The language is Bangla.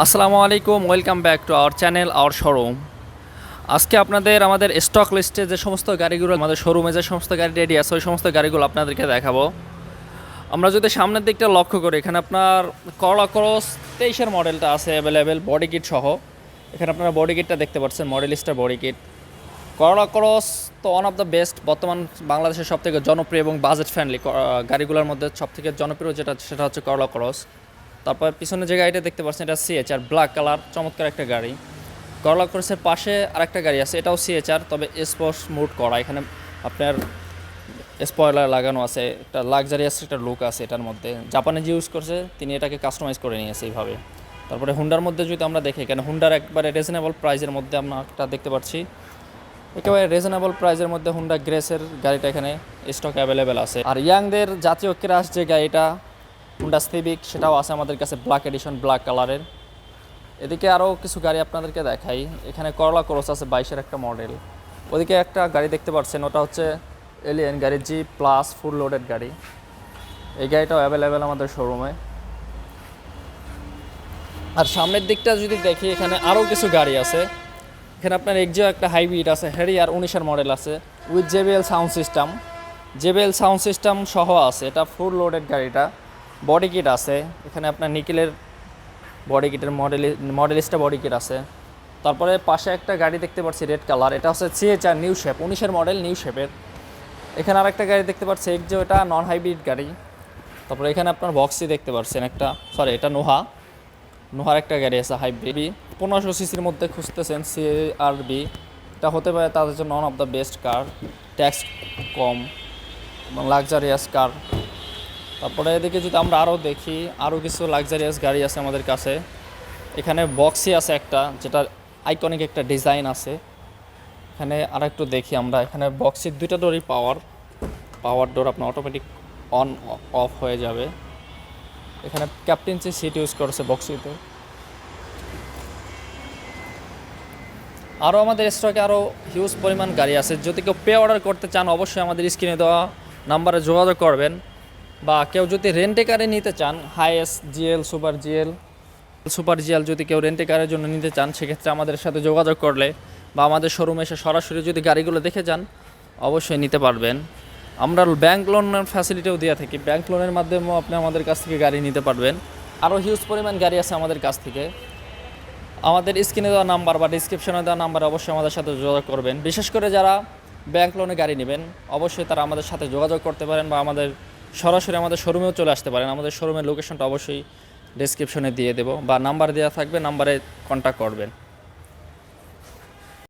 আসসালামু আলাইকুম, welcome back to our channel hour showroom. আজকে আমাদের স্টক লিস্টে যে সমস্ত গাড়িগুলো আমাদের শোরুমে যে সমস্ত গাড়ি রেডি আছে ওই সমস্ত গাড়িগুলো আপনাদেরকে দেখাবো। আমরা যদি সামনের দিকটা লক্ষ্য করি, এখানে আপনার করলা ক্রস 23-এর মডেলটা আছে অ্যাভেলেবেল বডি কিট সহ। এখানে আপনারা বডি কিটটা দেখতে পাচ্ছেন, মডেলিস্টার বডি কিট। করলা ক্রস তো ওয়ান অফ দ্য বেস্ট, বর্তমান বাংলাদেশের সবথেকে জনপ্রিয় এবং বাজেট ফ্রেন্ডলি গাড়িগুলোর মধ্যে সবথেকে জনপ্রিয় সেটা হচ্ছে করলা ক্রস। তারপর পিছনে যে গাড়িটা দেখতে পাচ্ছেন এটা সিএচআর ব্ল্যাক কালার, চমৎকার একটা গাড়ি। করলা ক্রসের পাশে আরেকটা গাড়ি আছে, এটাও সিএচআর, তবে স্পোর্টস মুড করা। এখানে আপনার স্পয়লার লাগানো আছে, একটা লাক্সারিয়াস একটা লুক আছে এটার মধ্যে। জাপানে যে ইউজ করছে তিনি এটাকে কাস্টমাইজ করে নিয়েছে এইভাবে। তারপরে হুন্ডার মধ্যে যদি আমরা দেখি, এখানে হুন্ডার একবারে রিজনেবল প্রাইসের মধ্যে আমরা একটা দেখতে পাচ্ছি। একেবারে রিজনেবল প্রাইসের মধ্যে হুন্ডা গ্রেসের গাড়িটা এখানে স্টক অ্যাভেলেবেল আছে। আর ইয়াংদের জাতীয় ক্রাশ যে গাড়িটা হুন্ডা সিভিক, সেটাও আছে আমাদের কাছে ব্ল্যাক এডিশন, ব্ল্যাক কালারের। এদিকে আরও কিছু গাড়ি আপনাদেরকে দেখাই। এখানে করলা ক্রস আছে 22-এর একটা মডেল। ওদিকে একটা গাড়ি দেখতে পাচ্ছেন, ওটা হচ্ছে এলিয়েন গাড়ি, জি প্লাস ফুল লোডেড গাড়ি। এই গাড়িটাও অ্যাভেলেবেল আমাদের শোরুমে। আর সামনের দিকটা যদি দেখি, এখানে আরও কিছু গাড়ি আছে। এখানে আপনার এক্সিও একটা হাইব্রিড আছে, হ্যারিয়ার 19-এর মডেল আছে উইথ জেবিএল সাউন্ড সিস্টেম সহ আছে। এটা ফুল লোডেড গাড়িটা, বডি কিট আছে। এখানে আপনার নিকেলের বডি কিটের মডেলিস্টা বডি কিট আছে। তারপরে পাশে একটা গাড়ি দেখতে পাচ্ছি রেড কালার, এটা হচ্ছে সিএচআর নিউ শেপ, 19-এর মডেল, নিউ শেপের। এখানে আরেকটা গাড়ি দেখতে পাচ্ছি এক্সিও, এটা নন হাইব্রিড গাড়ি। তারপরে এখানে আপনার বক্সি দেখতে পাচ্ছেন একটা, এটা নোহার একটা গাড়ি আছে হাইব্রিড। 1500 সিসির মধ্যে খুঁজতেছেন সিআরবি, এটা হতে পারে তাদের জন্য one of the best car, tax কম এবং লাক্সারিয়াস কার। তারপরে এদিকে যদি আমরা আরও দেখি, আরও কিছু লাক্সারিয়াস গাড়ি আছে আমাদের কাছে। এখানে বক্সি আছে একটা, যেটা আইকনিক একটা ডিজাইন আছে। এখানে আর একটু দেখি আমরা, এখানে বক্সির দুইটা ডোরই পাওয়ার ডোর, আপনার অটোমেটিক অন অফ হয়ে যাবে। এখানে ক্যাপ্টেন্সি সিট ইউজ করেছে বক্সিতে। আরও আমাদের স্টকে আরও হিউজ পরিমাণ গাড়ি আছে। যদি কেউ পে অর্ডার করতে চান, অবশ্যই আমাদের স্ক্রিনে দেওয়া নাম্বারে যোগাযোগ করবেন। বা কেউ যদি রেন্টে কারে নিতে চান, হাইএস জিএল, সুপার জিএল যদি কেউ রেন্টে কারের জন্য নিতে চান, সেক্ষেত্রে আমাদের সাথে যোগাযোগ করলে বা আমাদের শোরুমে এসে সরাসরি যদি গাড়িগুলো দেখে যান, অবশ্যই নিতে পারবেন। আমরা ব্যাংক লোনের ফ্যাসিলিটিও দিয়ে থাকি, ব্যাংক লোনের মাধ্যমেও আপনি আমাদের কাছ থেকে গাড়ি নিতে পারবেন। আরও হিউজ পরিমাণ গাড়ি আছে আমাদের কাছ থেকে। আমাদের স্ক্রিনে দেওয়া নাম্বার বা ডিসক্রিপশনে দেওয়া নাম্বারে অবশ্যই আমাদের সাথে যোগাযোগ করবেন। বিশেষ করে যারা ব্যাংক লোনে গাড়ি নেবেন, অবশ্যই তারা আমাদের সাথে যোগাযোগ করতে পারেন বা সরাসরি আমাদের শোরুমেও চলে আসতে পারেন। আমাদের শোরুমের লোকেশনটা অবশ্যই ডিসক্রিপশনে দিয়ে দেবো বা নাম্বার দেওয়া থাকবে, নাম্বারে কন্ট্যাক্ট করবেন।